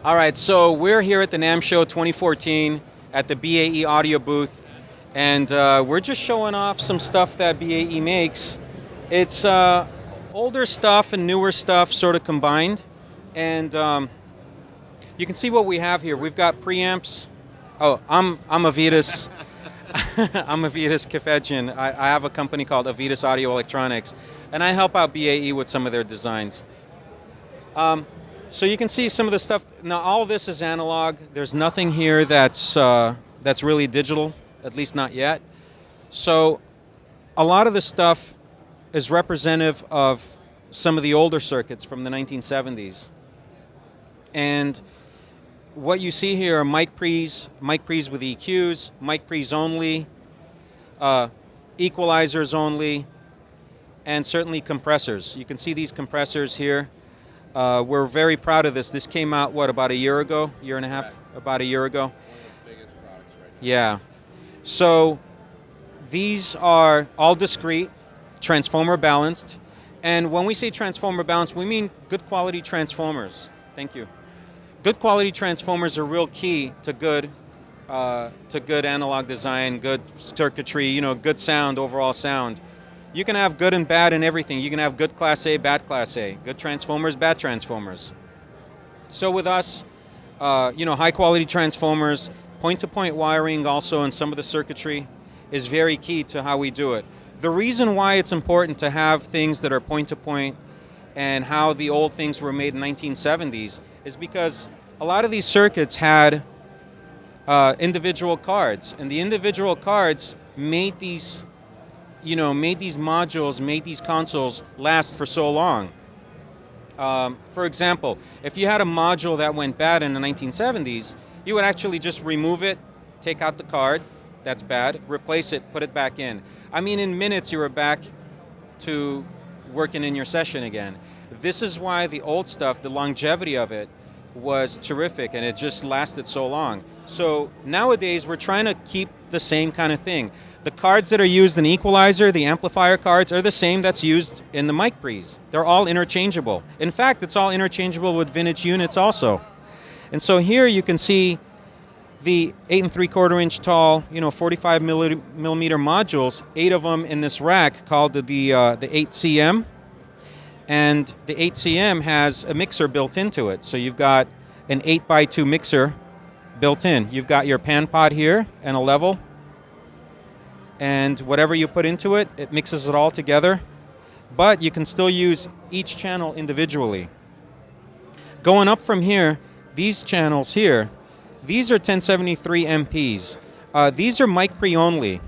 All right, so we're here at the NAMM Show 2014 at the BAE audio booth, and we're just showing off some stuff that BAE makes. It's older stuff and newer stuff sort of combined, and you can see what we have here. We've got preamps. Oh, I'm Avitas. I'm Avitas Kefedjian. I have a company called Avitas Audio Electronics, and I help out BAE with some of their designs. So you can see some of the stuff. Now, all of this is analog. There's nothing here that's really digital, at least not yet. So a lot of the stuff is representative of some of the older circuits from the 1970s. And what you see here are mic pre's with EQs, mic pre's only, equalizers only, and certainly compressors. You can see these compressors here. We're very proud of this. This came out, what, about a year ago? Year and a half? Right. About a year ago? One of the biggest products right now. Yeah. So these are all discrete, transformer balanced. And when we say transformer balanced, we mean good quality transformers. Thank you. Good quality transformers are real key to good analog design, good circuitry, good sound, overall sound. You can have good and bad in everything. You can have good Class A, bad Class A, good transformers, bad transformers. So with us, high quality transformers, point-to-point wiring also in some of the circuitry is very key to how we do it. The reason why it's important to have things that are point-to-point and how the old things were made in the 1970s is because a lot of these circuits had individual cards, and the individual cards made these modules, made these consoles last for so long. For example, if you had a module that went bad in the 1970s, you would actually just remove it, take out the card, that's bad, replace it, put it back in. I mean, in minutes you were back to working in your session again. This is why the old stuff, the longevity of it, was terrific, and it just lasted so long. So nowadays we're trying to keep the same kind of thing. The cards that are used in the equalizer, the amplifier cards, are the same that's used in the mic pre's. They're all interchangeable. In fact, it's all interchangeable with vintage units also. And so here you can see the 8 3/4 inch tall, 45 millimeter modules, 8 of them in this rack called the 8CM. And the 8CM has a mixer built into it. So you've got an 8x2 mixer built in. You've got your pan pot here and a level. And whatever you put into it, it mixes it all together. But you can still use each channel individually. Going up from here, these channels here, these are 1073 MPs. These are mic pre only.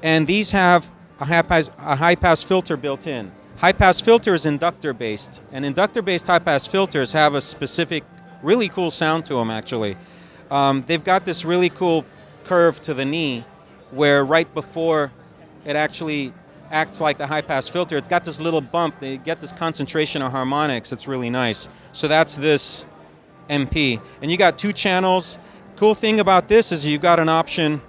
And these have a high-pass filter built in. High-pass filter is inductor-based. And inductor-based high-pass filters have a specific, really cool sound to them, actually. They've got this really cool curve to the knee where right before it actually acts like the high-pass filter, it's got this little bump. They get this concentration of harmonics. It's really nice. So that's this MP. And you got 2 channels. Cool thing about this is you've got an option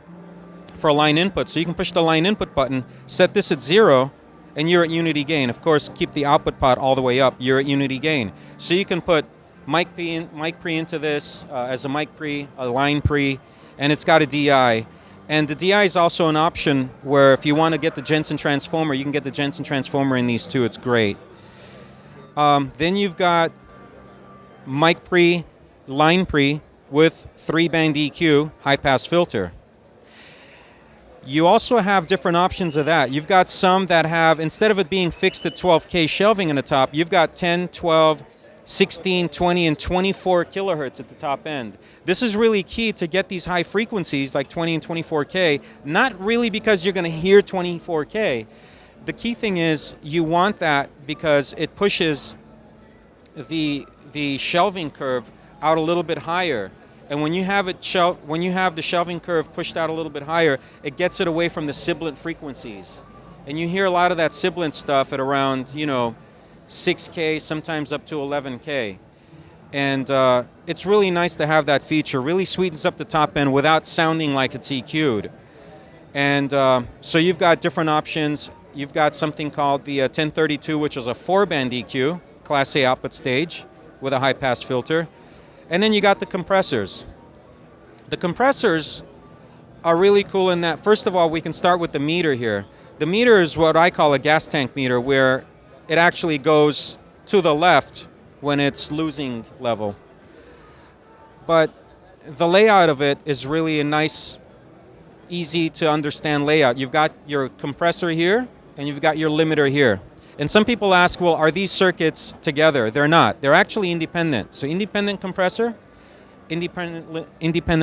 for line input. So you can push the line input button, set this at 0, and you're at unity gain. Of course, keep the output pot all the way up. You're at unity gain. So you can put mic pre into this as a mic pre, a line pre, and it's got a DI. And the DI is also an option where if you want to get the Jensen transformer, you can get the Jensen transformer in these too. It's great. Then you've got mic pre, line pre with 3-band EQ, high-pass filter. You also have different options of that. You've got some that have, instead of it being fixed at 12K shelving in the top, you've got 10, 12, 16, 20, and 24 kilohertz at the top end. This is really key to get these high frequencies like 20 and 24K, not really because you're going to hear 24K. The key thing is you want that because it pushes the shelving curve out a little bit higher. And when you have the shelving curve pushed out a little bit higher, it gets it away from the sibilant frequencies. And you hear a lot of that sibilant stuff at around, 6K, sometimes up to 11K. And it's really nice to have that feature. Really sweetens up the top end without sounding like it's EQ'd. And so you've got different options. You've got something called the 1032, which is a 4-band EQ, Class A output stage with a high-pass filter. And then you got the compressors. The compressors are really cool in that, first of all, we can start with the meter here. The meter is what I call a gas tank meter, where it actually goes to the left when it's losing level. But the layout of it is really a nice, easy to understand layout. You've got your compressor here, and you've got your limiter here. And some people ask, well, are these circuits together? They're not. They're actually independent. So independent compressor, independent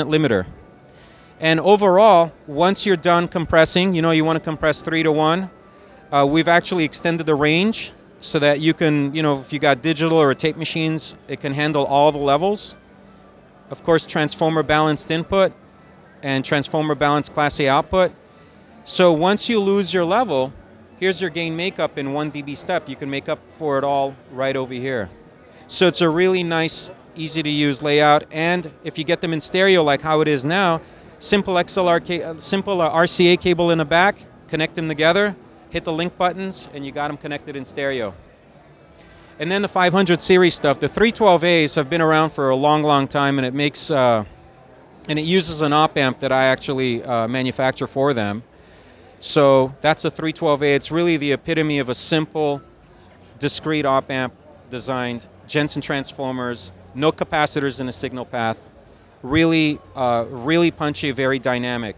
limiter. And overall, once you're done compressing, you want to compress 3 to 1. We've actually extended the range so that you can, if you got digital or tape machines, it can handle all the levels. Of course, transformer balanced input and transformer balanced Class A output. So once you lose your level, here's your gain makeup in 1 dB step. You can make up for it all right over here. So it's a really nice, easy to use layout. And if you get them in stereo like how it is now, simple RCA cable in the back, connect them together, hit the link buttons, and you got them connected in stereo. And then the 500 series stuff, the 312As have been around for a long, long time, and it makes and it uses an op amp that I actually manufacture for them. So that's a 312A. It's really the epitome of a simple, discrete op amp designed, Jensen transformers, no capacitors in a signal path. Really, really punchy, very dynamic.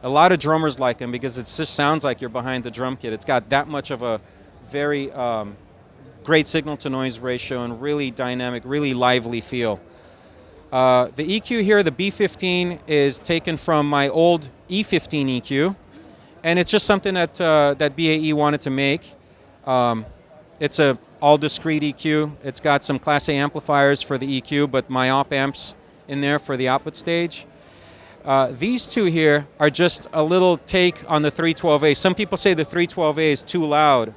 A lot of drummers like them because it just sounds like you're behind the drum kit. It's got that much of a very great signal-to-noise ratio and really dynamic, really lively feel. The EQ here, the B15, is taken from my old E15 EQ, and it's just something that that BAE wanted to make. It's a all-discrete EQ. It's got some Class A amplifiers for the EQ, but my op amps in there for the output stage. These two here are just a little take on the 312A. Some people say the 312A is too loud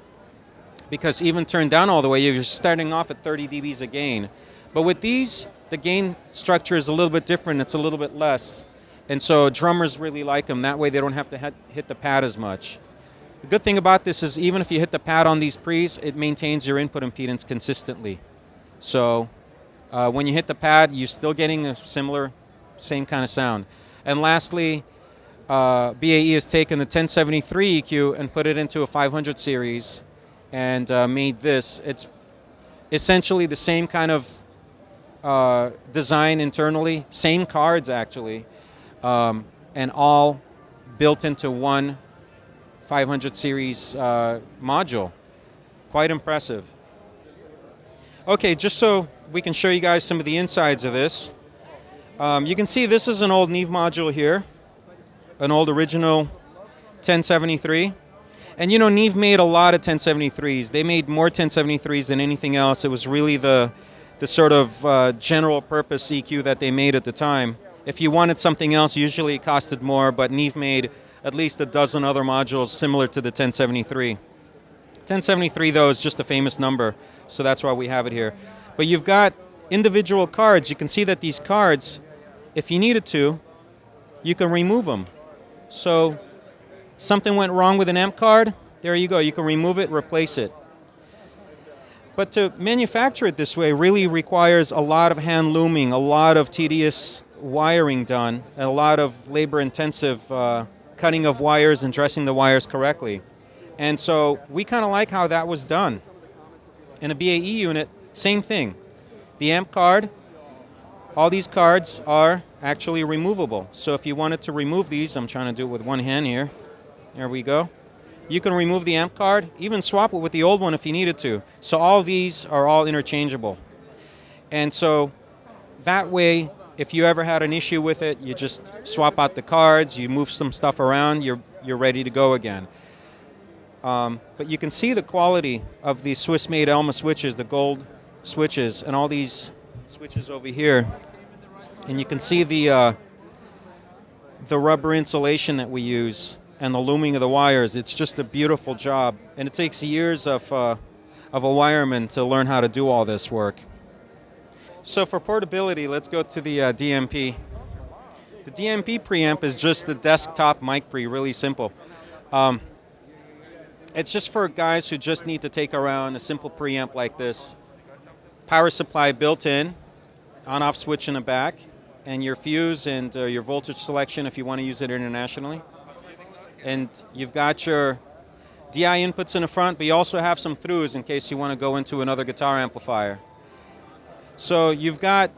because even turned down all the way, you're starting off at 30 dBs a gain. But with these, the gain structure is a little bit different. It's a little bit less. And so drummers really like them. That way they don't have to hit the pad as much. The good thing about this is even if you hit the pad on these pre's, it maintains your input impedance consistently. So when you hit the pad, you're still getting a same kind of sound. And lastly, BAE has taken the 1073 EQ and put it into a 500 series and made this. It's essentially the same kind of design internally, same cards actually, and all built into one 500 series module. Quite impressive. Okay, just so we can show you guys some of the insides of this. You can see this is an old Neve module here, an old original 1073. And Neve made a lot of 1073s. They made more 1073s than anything else. It was really the sort of general purpose EQ that they made at the time. If you wanted something else, usually it costed more, but Neve made at least a dozen other modules similar to the 1073. 1073, though, is just a famous number, so that's why we have it here. But you've got individual cards. You can see that these cards, if you needed to, you can remove them. So something went wrong with an amp card, there you go. You can remove it, replace it. But to manufacture it this way really requires a lot of hand looming, a lot of tedious wiring done, and a lot of labor-intensive cutting of wires and dressing the wires correctly. And so we kind of like how that was done. In a BAE unit, same thing. The amp card, all these cards are actually removable. So if you wanted to remove these, I'm trying to do it with one hand here. There we go. You can remove the amp card, even swap it with the old one if you needed to. So all these are all interchangeable. And so that way, if you ever had an issue with it, you just swap out the cards, you move some stuff around, you're ready to go again. But you can see the quality of these Swiss-made Elma switches, the gold switches, and all these switches over here. And you can see the rubber insulation that we use and the looming of the wires. It's just a beautiful job. And it takes years of a wireman to learn how to do all this work. So for portability, let's go to the Dmp. The Dmp Preamp is just the desktop mic pre, really simple. It's just for guys who just need to take around a simple preamp like this. Power supply built in, on-off switch in the back, and your fuse and your voltage selection if you want to use it internationally. And you've got your DI inputs in the front, but you also have some throughs in case you want to go into another guitar amplifier. So you've got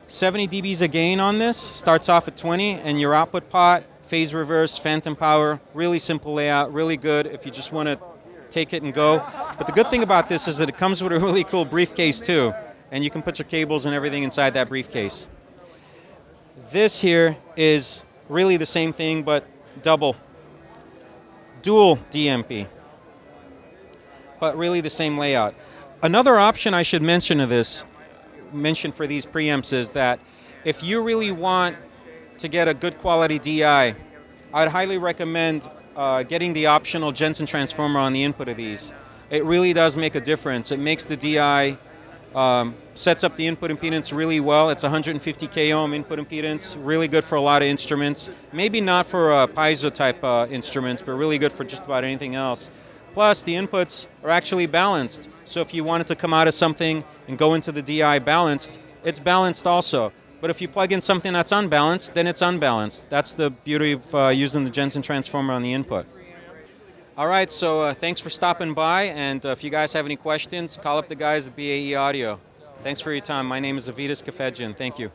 70 dBs of gain on this, starts off at 20, and your output pot, phase reverse, phantom power, really simple layout, really good if you just want to take it and go. But the good thing about this is that it comes with a really cool briefcase too, and you can put your cables and everything inside that briefcase. This here is really the same thing, but dual DMP, but really the same layout. Another option I should mention for these preamps is that if you really want to get a good quality DI, I'd highly recommend getting the optional Jensen transformer on the input of these. It really does make a difference. It makes the DI, sets up the input impedance really well. It's 150 k ohm input impedance, really good for a lot of instruments. Maybe not for piezo type instruments, but really good for just about anything else. Plus, the inputs are actually balanced. So if you wanted to come out of something and go into the DI balanced, it's balanced also. But if you plug in something that's unbalanced, then it's unbalanced. That's the beauty of using the Jensen transformer on the input. All right, so thanks for stopping by, and if you guys have any questions, call up the guys at BAE Audio. Thanks for your time. My name is Avitas Kafedjian. Thank you.